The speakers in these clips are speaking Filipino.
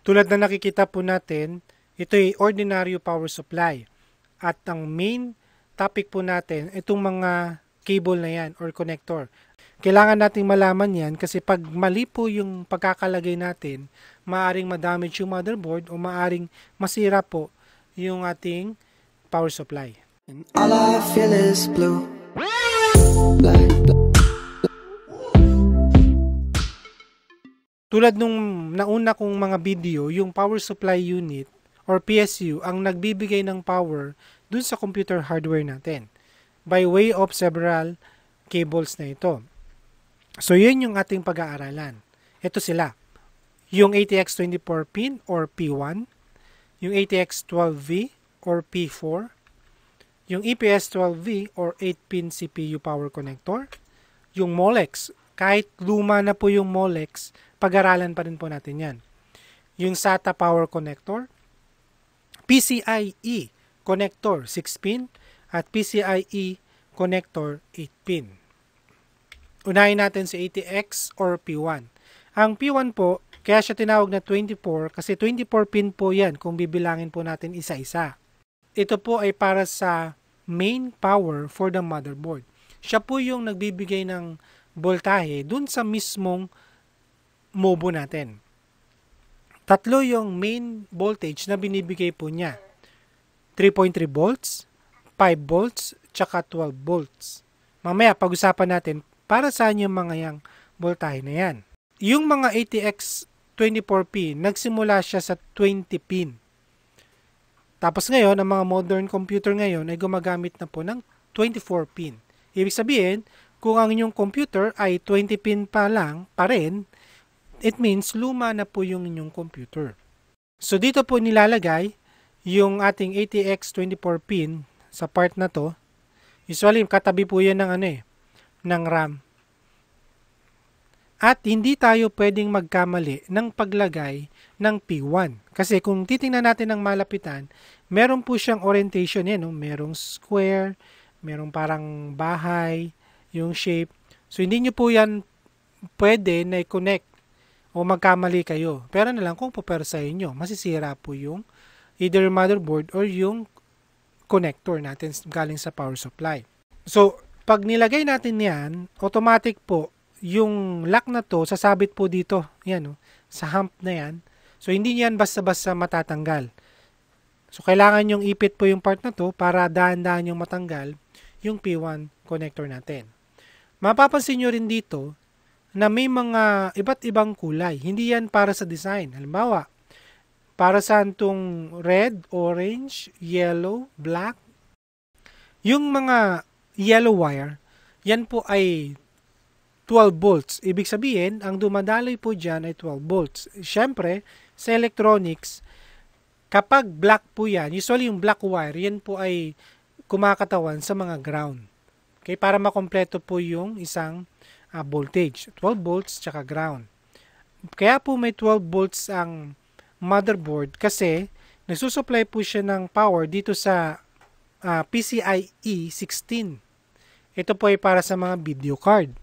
Tulad na nakikita po natin, ito ay ordinary power supply. At ang main topic po natin, itong mga cable na yan or connector. Kailangan nating malaman yan kasi pag mali po yung pagkakalagay natin, maaring madamage yung motherboard o maaring masira po yung ating power supply. And all I feel is blue. Tulad nung nauna kong mga video, yung power supply unit or PSU ang nagbibigay ng power dun sa computer hardware natin by way of several cables na ito. So, yun yung ating pag-aaralan. Ito sila. Yung ATX 24 pin or P1, yung ATX 12V or P4, yung EPS 12V or 8-pin CPU power connector, yung Molex. Kahit luma na po yung Molex, pag-aralan pa rin po natin yan. Yung SATA power connector, PCIe connector 6-pin at PCIe connector 8-pin. Unahin natin si ATX or P1. Ang P1 po, kaya siya tinawag na 24 kasi 24 pin po yan kung bibilangin po natin isa-isa. Ito po ay para sa main power for the motherboard. Siya po yung nagbibigay ng voltahe dun sa mismong MOBO natin. Tatlo yung main voltage na binibigay po niya. 3.3 volts, 5 volts, tsaka 12 volts. Mamaya pag-usapan natin para saan yung mga yang voltahe na yan. Yung mga ATX 24 pin, nagsimula siya sa 20 pin. Tapos ngayon, ang mga modern computer ngayon ay gumagamit na po ng 24 pin. Ibig sabihin, kung ang inyong computer ay 20 pin pa lang, pa rin, it means luma na po yung inyong computer. So dito po nilalagay yung ating ATX 24 pin sa part na to. Usually, katabi po yan ng ng RAM. At hindi tayo pwedeng magkamali ng paglagay ng P1. Kasi kung titingnan natin ng malapitan, meron po siyang orientation yan. No? Merong square, merong parang bahay, yung shape. So, hindi nyo po yan pwede na i-connect o magkamali kayo. Pero na lang kung pupersahin nyo, masisira po yung either motherboard or yung connector natin galing sa power supply. So, pag nilagay natin yan, automatic po, yung lock na to, sasabit po dito. Yan, sa hump na yan. So, hindi yan basta-basta matatanggal. So, kailangan yung ipit po yung part na to para dahan-dahan yung matanggal yung P1 connector natin. Mapapansin nyo rin dito na may mga iba't ibang kulay. Hindi yan para sa design. Halimbawa, para saan tong red, orange, yellow, black. Yung mga yellow wire, yan po ay 12 volts. Ibig sabihin, ang dumadaloy po dyan ay 12 volts. Siyempre, sa electronics, kapag black po yan, usually yung black wire, yan po ay kumakatawan sa mga ground. Okay, para makompleto po yung isang voltage. 12 volts tsaka ground. Kaya po may 12 volts ang motherboard kasi nagsusupply po siya ng power dito sa PCIe 16. Ito po ay para sa mga video card.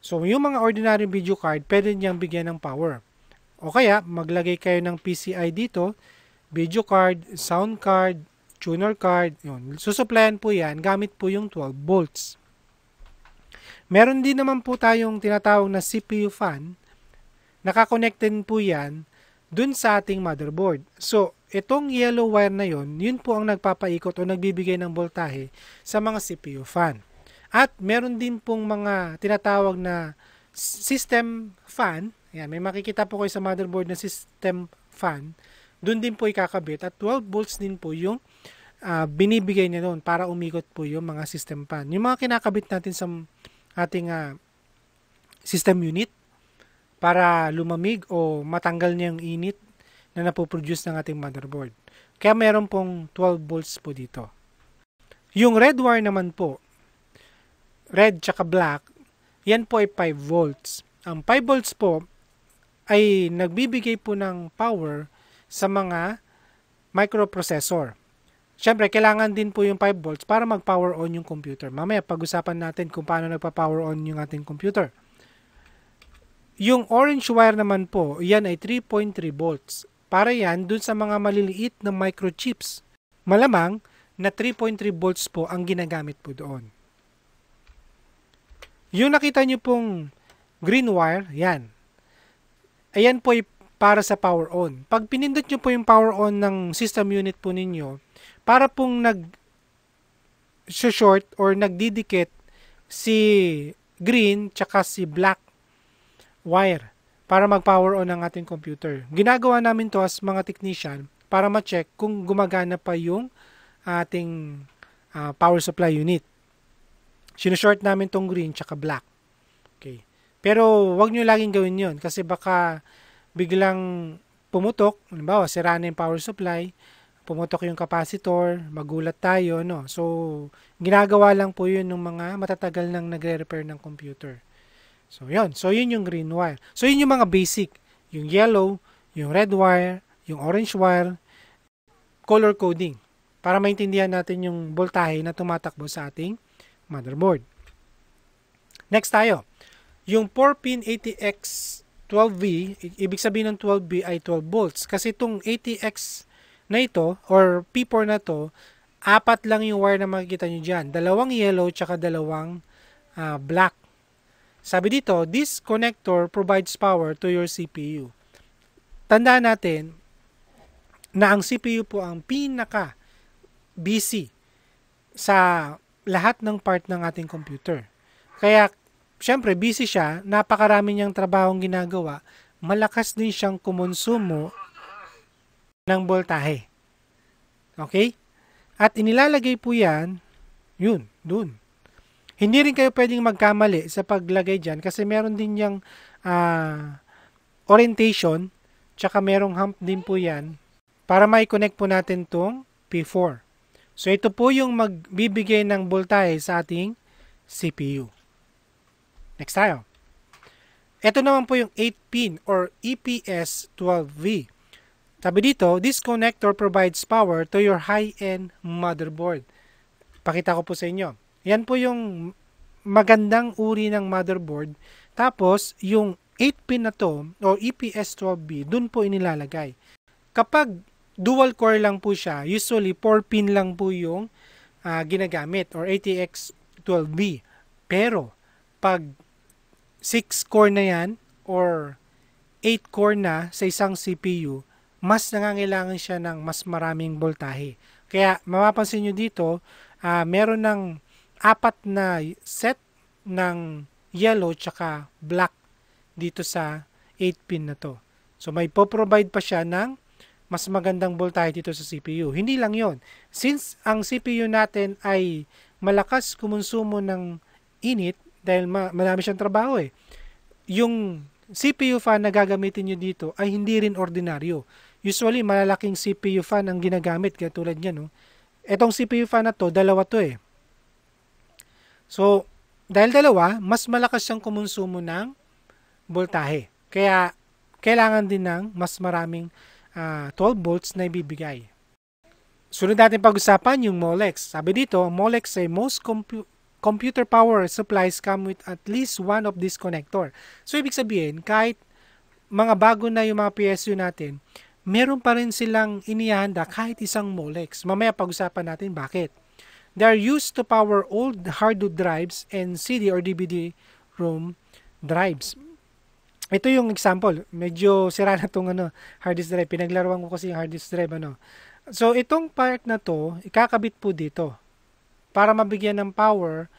So, yung mga ordinary video card, pwede niyang bigyan ng power. O kaya, maglagay kayo ng PCI dito, video card, sound card, tuner card, yun. Susuplayan po yan, gamit po yung 12 volts. Meron din naman po tayong tinatawag na CPU fan. Nakakonect din po yan dun sa ating motherboard. So, itong yellow wire na yun, yun po ang nagpapaikot o nagbibigay ng voltahe sa mga CPU fan. At meron din pong mga tinatawag na system fan. Ayan, may makikita po kayo sa motherboard na system fan. Doon din po ikakabit at 12 volts din po yung binibigay niya doon para umikot po yung mga system fan. Yung mga kinakabit natin sa ating system unit para lumamig o matanggal niya yung init na napoproduce ng ating motherboard. Kaya meron pong 12 volts po dito. Yung red wire naman po, red tsaka black, yan po ay 5 volts. Ang 5 volts po ay nagbibigay po ng power sa mga microprocessor. Siyempre, kailangan din po yung 5 volts para mag-power on yung computer. Mamaya, pag-usapan natin kung paano nagpa-power on yung ating computer. Yung orange wire naman po, yan ay 3.3 volts. para yan dun sa mga maliliit na microchips. Malamang na 3.3 volts po ang ginagamit po doon. Yung nakita nyo pong green wire, yan. Ayan po ay para sa power on. Pag pinindot nyo po yung power on ng system unit po ninyo, para pong nag-short or nagdidikit si green tsaka si black wire para mag-power on ang ating computer. Ginagawa namin to as mga technician para ma-check kung gumagana pa yung ating power supply unit. Sinushort namin tong green tsaka black. Okay. Pero wag nyo laging gawin yon kasi baka biglang pumutok, halimbawa sira na yung power supply, pumutok yung capacitor, magulat tayo, no? So, ginagawa lang po yun ng mga matatagal nang nagre-repair ng computer. So, yun. So, yun yung green wire. So, yun yung mga basic. Yung yellow, yung red wire, yung orange wire, color coding. Para maintindihan natin yung voltahe na tumatakbo sa ating motherboard. Next tayo. Yung 4-pin ATX 12V, ibig sabihin ng 12V ay 12 volts. Kasi itong ATX na ito, or P4 na to, 4 lang yung wire na makikita nyo dyan. 2 yellow, tsaka 2 black. Sabi dito, this connector provides power to your CPU. Tandaan natin na ang CPU po ang pinaka-busy sa lahat ng part ng ating computer. Kaya, syempre, busy siya, napakarami niyang trabahong ginagawa, malakas din siyang kumonsumo ng voltahe. Okay? At inilalagay po yan, yun, dun. Hindi rin kayo pwedeng magkamali sa paglagay dyan kasi meron din yung orientation, tsaka merong hump din po yan para mai-connect po natin tong P4. So, ito po yung magbibigay ng voltahe sa ating CPU. Next tayo. Ito naman po yung 8-pin or EPS12V. Sabi dito, this connector provides power to your high-end motherboard. Pakita ko po sa inyo. Yan po yung magandang uri ng motherboard. Tapos, yung 8-pin na to, o EPS12V, dun po inilalagay. Kapag dual core lang po siya, usually 4-pin lang po yung ginagamit, or ATX 12V. Pero, pag 6 core na yan, or 8 core na sa isang CPU, mas nangangailangan siya ng mas maraming voltahe. Kaya, mapapansin nyo dito, meron ng 4 na set ng yellow tsaka black dito sa 8-pin na to. So, may po-provide pa siya ng mas magandang voltahe dito sa CPU. Hindi lang yon. Since ang CPU natin ay malakas kumonsumo ng init dahil marami siyang trabaho yung CPU fan na gagamitin nyo dito ay hindi rin ordinaryo. Usually, malalaking CPU fan ang ginagamit katulad niya, no? Etong CPU fan na to, 2 to So, dahil 2, mas malakas siyang kumonsumo ng voltahe. Kaya, kailangan din ng mas maraming 12 volts na ibibigay. Sunod natin pag-usapan yung Molex. Sabi dito, Molex ay most computer power supplies come with at least one of this connector. So, ibig sabihin, kahit mga bago na yung mga PSU natin, meron pa rin silang inihanda kahit isang Molex. Mamaya pag-usapan natin bakit. They are used to power old hard drives and CD or DVD-ROM drives. Ito yung example. Medyo sira na itong hard disk drive. Pinaglaruan ko kasi yung hard disk drive. So, itong part na to, ikakabit po dito para mabigyan ng power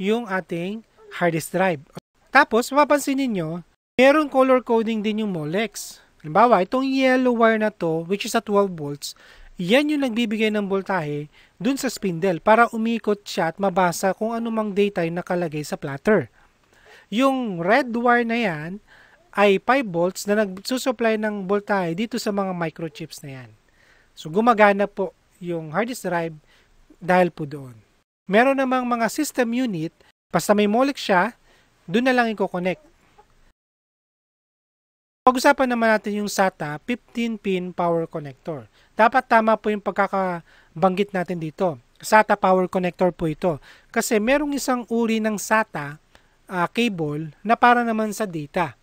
yung ating hard disk drive. Tapos, mapapansin ninyo, meron color coding din yung Molex. Halimbawa, itong yellow wire na to, which is at 12 volts, yan yung nagbibigay ng voltahe dun sa spindle para umikot siya at mabasa kung anumang data yung nakalagay sa platter. Yung red wire na yan ay 5 volts na nagsusupply ng voltahe dito sa mga microchips na yan. So, gumagana po yung hard disk drive dahil po doon. Meron namang mga system unit, basta may Molex siya, doon na lang i-connect. Pag-usapan naman natin yung SATA 15-pin power connector. Dapat tama po yung pagkakabanggit natin dito. SATA power connector po ito. Kasi merong isang uri ng SATA cable na para naman sa data.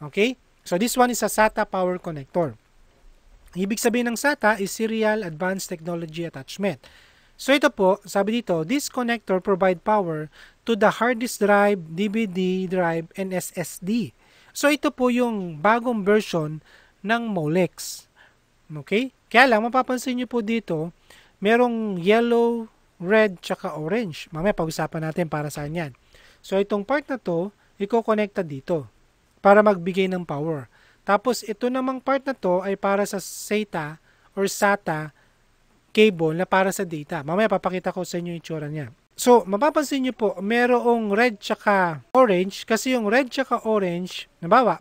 Okay? So, this one is a SATA power connector. Ibig sabihin ng SATA is Serial Advanced Technology Attachment. So ito po, sabi dito, this connector provide power to the hard disk drive, DVD drive, and SSD. So ito po yung bagong version ng Molex. Okay? Kaya lang, mapapansin nyo po dito, merong yellow, red, tsaka orange. Mamaya pag-usapan natin para saan yan. So itong part na to, i-connecta dito para magbigay ng power. Tapos ito namang part na to ay para sa SATA or SATA cable na para sa data. Mamaya papakita ko sa inyo yung itsura niya. So, mapapansin nyo po, merong red tsaka orange kasi yung red tsaka orange, nabawa,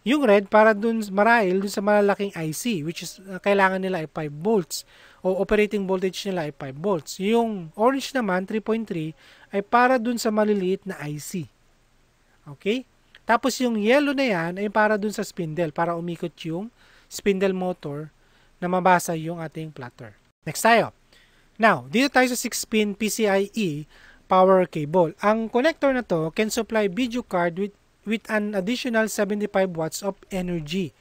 yung red para dun marahil dun sa malalaking IC which is kailangan nila ay 5 volts o operating voltage nila ay 5 volts. Yung orange naman, 3.3, ay para dun sa maliliit na IC. Okay? Tapos yung yellow na yan ay para dun sa spindle para umikot yung spindle motor na mabasa yung ating plotter. Next tayo. Now, dito tayo sa 6-pin PCIe power cable. Ang connector na to can supply video card with an additional 75 watts of energy.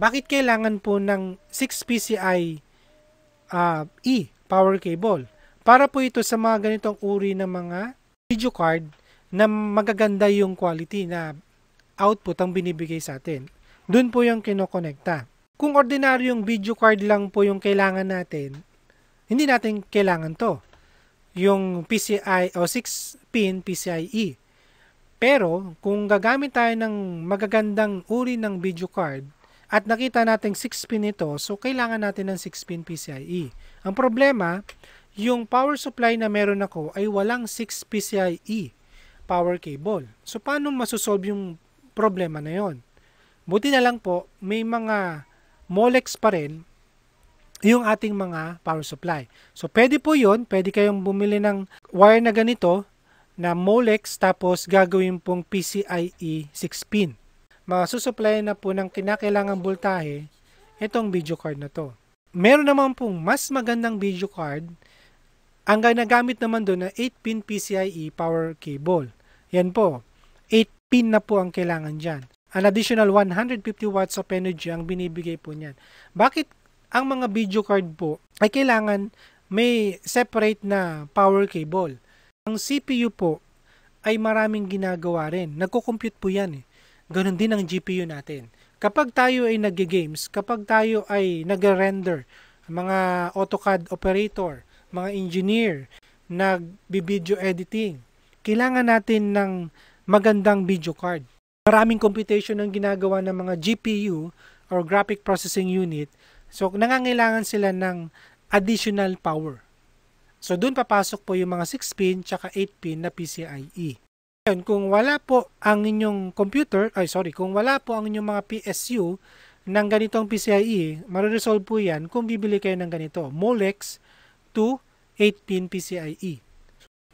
Bakit kailangan po ng 6 PCIe power cable? Para po ito sa mga ganitong uri ng mga video card na magaganda yung quality na output ang binibigay sa atin. Doon po yung kinokonekta. Kung ordinaryong video card lang po yung kailangan natin, hindi natin kailangan to. Yung PCI o 6-pin PCIe. Pero, kung gagamit tayo ng magagandang uri ng video card at nakita natin 6-pin ito, so kailangan natin ng 6-pin PCIe. Ang problema, yung power supply na meron ako ay walang 6 PCIe power cable. So, paano masosolve yung problema na yon? Buti na lang po, may mga Molex pa rin yung ating mga power supply. So, pwede po yun. Pwede kayong bumili ng wire na ganito na Molex tapos gagawin pong PCIe 6-pin. Masusupply na po ng kinakailangang voltahe itong video card na to. Meron naman pong mas magandang video card. Ang ginagamit naman doon na 8-pin PCIe power cable. Yan po. 8-pin na po ang kailangan dyan. An additional 150 watts of energy ang binibigay po niyan. Bakit ang mga video card po ay kailangan may separate na power cable? Ang CPU po ay maraming ginagawa rin. Nagko-compute po yan. Ganon din ang GPU natin. Kapag tayo ay nag-games, kapag tayo ay nag-render, mga AutoCAD operator, mga engineer, nag-video editing, kailangan natin ng magandang video card. Maraming computation ang ginagawa ng mga GPU or Graphic Processing Unit. So, nangangailangan sila ng additional power. So, doon papasok po yung mga 6-pin tsaka 8-pin na PCIe. Kung wala po ang inyong computer, kung wala po ang inyong mga PSU ng ganitong PCIe, mariresolve po yan kung bibili kayo ng ganito, Molex to 8-pin PCIe.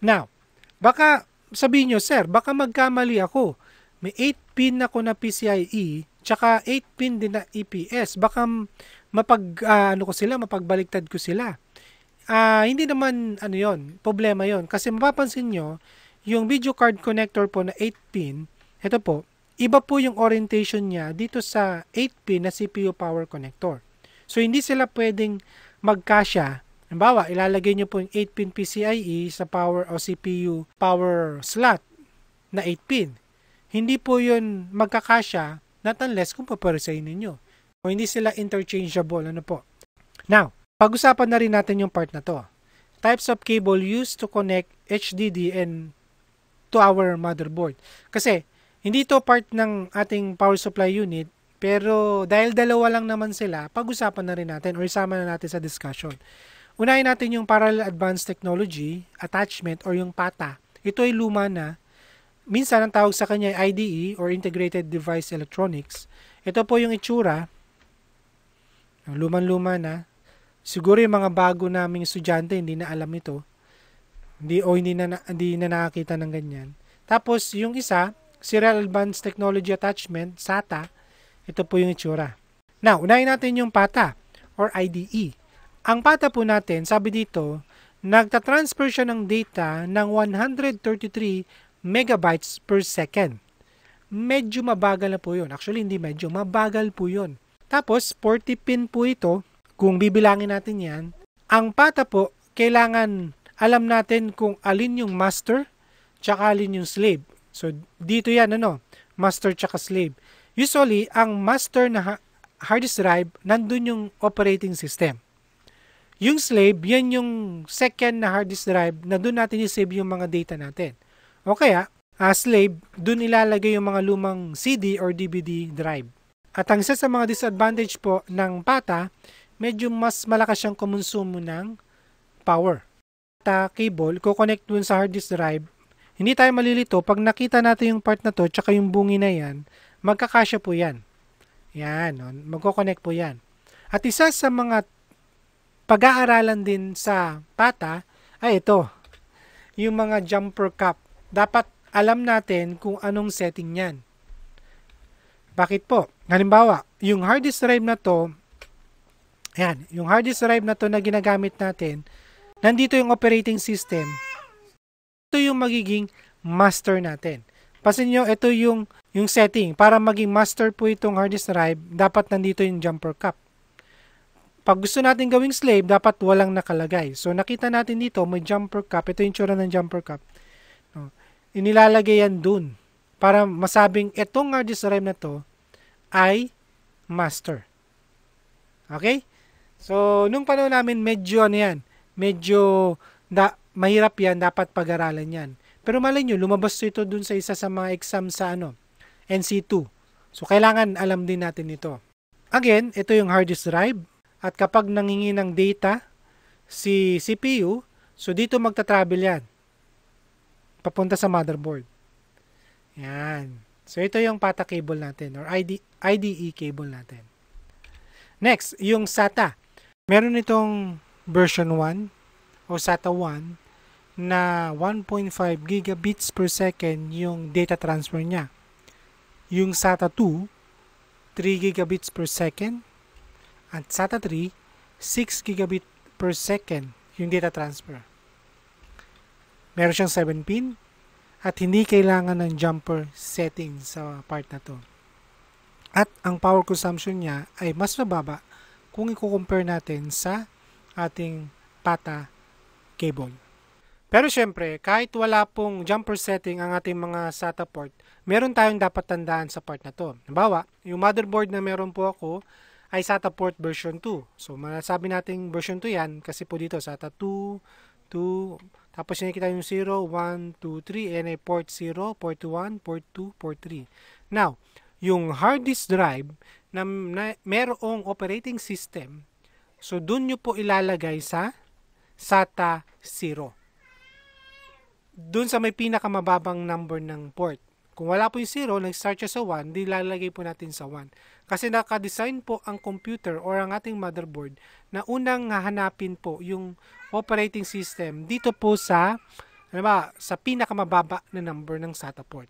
Now, baka sabihin nyo, sir, baka magkamali ako. May 8-pin ako na PCIe, tsaka 8-pin din na EPS. Baka mapagbaliktad ko sila. Hindi naman problema yon. Kasi mapapansin nyo, yung video card connector po na 8-pin, ito po, iba po yung orientation niya dito sa 8-pin na CPU power connector. So, hindi sila pwedeng magkasya. Halimbawa, ilalagay nyo po yung 8-pin PCIe sa power o CPU power slot na 8-pin. Hindi po yun magkakasya not unless kung paparisayin ninyo. O hindi sila interchangeable. Now, pag-usapan na rin natin yung part na to. Types of cable used to connect HDD and to our motherboard. Kasi, hindi to part ng ating power supply unit, pero dahil dalawa lang naman sila, pag-usapan na rin natin or isama na natin sa discussion. Unahin natin yung Parallel Advanced Technology Attachment or yung PATA. Ito ay luma na. Minsan, ang tawag sa kanya ay IDE or Integrated Device Electronics. Ito po yung itsura. Luman-luma na. Siguro yung mga bago naming estudyante hindi na alam ito. Hindi na nakakita ng ganyan. Tapos, yung isa, Serial Advanced Technology Attachment, SATA. Ito po yung itsura. Now, unahin natin yung PATA or IDE. Ang PATA po natin, sabi dito, nagtatransfer siya ng data ng 133 megabytes per second. Medyo mabagal na po yun. Actually, hindi medyo. Mabagal po yun. Tapos 40 pin po ito, kung bibilangin natin yan. Ang pata po, kailangan alam natin kung alin yung master tsaka alin yung slave. So dito yan, master tsaka slave. Usually, ang master na hard disk drive, nandun yung operating system. Yung slave, yan yung second na hard disk drive na doon natin i-save yung mga data natin. O kaya, slave, doon ilalagay yung mga lumang CD or DVD drive. At ang isa sa mga disadvantage po ng PATA, medyo mas malakas siyang kumonsumo ng power. PATA cable, kukonect dun sa hard disk drive, hindi tayo malilito. Pag nakita natin yung part na to, tsaka yung bungi na yan, magkakasya po yan. Yan, magkoconnect po yan. At isa sa mga pag-aaralan din sa PATA ay ito, yung mga jumper cap. Dapat alam natin kung anong setting yan. Bakit po? Halimbawa, yung hard disk drive na to, ayan, yung hard disk drive na to na ginagamit natin, nandito yung operating system. Ito yung magiging master natin. Pasin nyo, ito yung setting. Para maging master po itong hard disk drive, dapat nandito yung jumper cap. Pag gusto natin gawing slave, dapat walang nakalagay. So, nakita natin dito, may jumper cap. Ito yung tsura ng jumper cap. Inilalagay yan dun para masabing itong hard disk drive na to ay master. Okay? So, nung panahon namin, medyo mahirap yan, dapat pag-aralan yan. Pero malay nyo, lumabas ito dun sa isa sa mga exam sa NC2. So, kailangan alam din natin ito. Again, ito yung hard disk drive. At kapag nangingi ng data si CPU, so dito magta-travel yan. Papunta sa motherboard. Yan. So ito yung PATA cable natin or IDE cable natin. Next, yung SATA. Meron itong version 1 o SATA 1 na 1.5 gigabits per second yung data transfer niya. Yung SATA 2, 3 gigabits per second. At SATA 3, 6 gigabit per second yung data transfer. Meron siyang 7 pin at hindi kailangan ng jumper setting sa part na to. At ang power consumption niya ay mas mababa kung i-compare natin sa ating PATA cable. Pero syempre, kahit wala pong jumper setting ang ating mga SATA port, meron tayong dapat tandaan sa part na to. Halimbawa, yung motherboard na meron po ako ay SATA port version 2. So, masasabi natin version 2 yan kasi po dito SATA 2, tapos nakikita yung 0, 1, 2, 3, and ay port 0, port 1, port 2, port 3. Now, yung hard disk drive na merong operating system, so dun nyo po ilalagay sa SATA 0. Dun sa may pinakamababang number ng port. Kung wala po yung 0, nag-start siya sa 1, di lalagay po natin sa 1. Kasi naka-design po ang computer or ang ating motherboard na unang hahanapin po yung operating system dito po sa pinakamababa na number ng SATA port.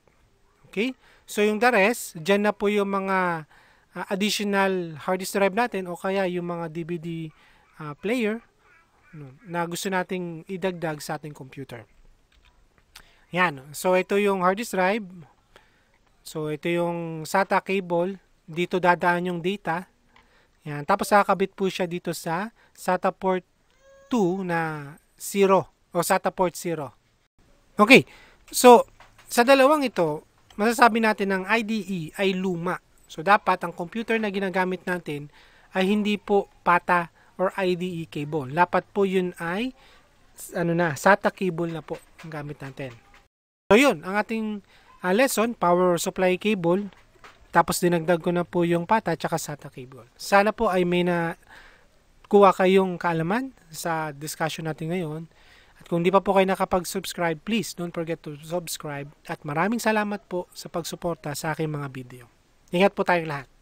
Okay? So yung the rest, dyan na po yung mga additional hard disk drive natin o kaya yung mga DVD player na gusto nating idagdag sa ating computer. Yan. So ito yung hard disk drive. So ito yung SATA cable. Dito dadaan yung data. Yan. Tapos kakabit po siya dito sa SATA port 2 na 0 o SATA port 0. Okay. So sa dalawang ito, masasabi natin ang IDE ay luma. So dapat ang computer na ginagamit natin ay hindi po PATA or IDE cable. Dapat po yun ay SATA cable na po ang gamit natin. So yun, ang ating lesson, power supply cable. Tapos dinagdag ko na po yung PATA at SATA cable. Sana po ay may kuha kayong kaalaman sa discussion natin ngayon. At kung di pa po kayo nakapag-subscribe, please don't forget to subscribe. At maraming salamat po sa pagsuporta sa aking mga video. Ingat po tayong lahat.